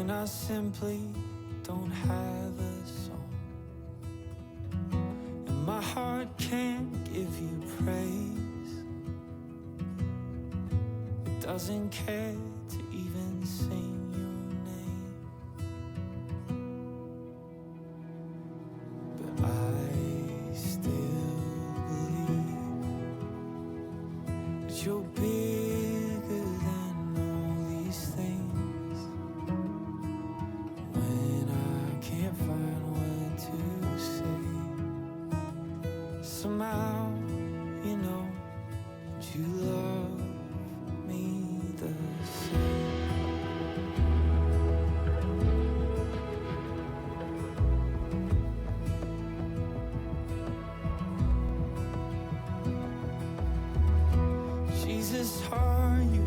when I simply don't have a song, and my heart can't give you praise. It doesn't care to even sing your name. But I still believe that you're bigger than all these things. When I can't find what to say, somehow you know that you love me the same. Jesus, are you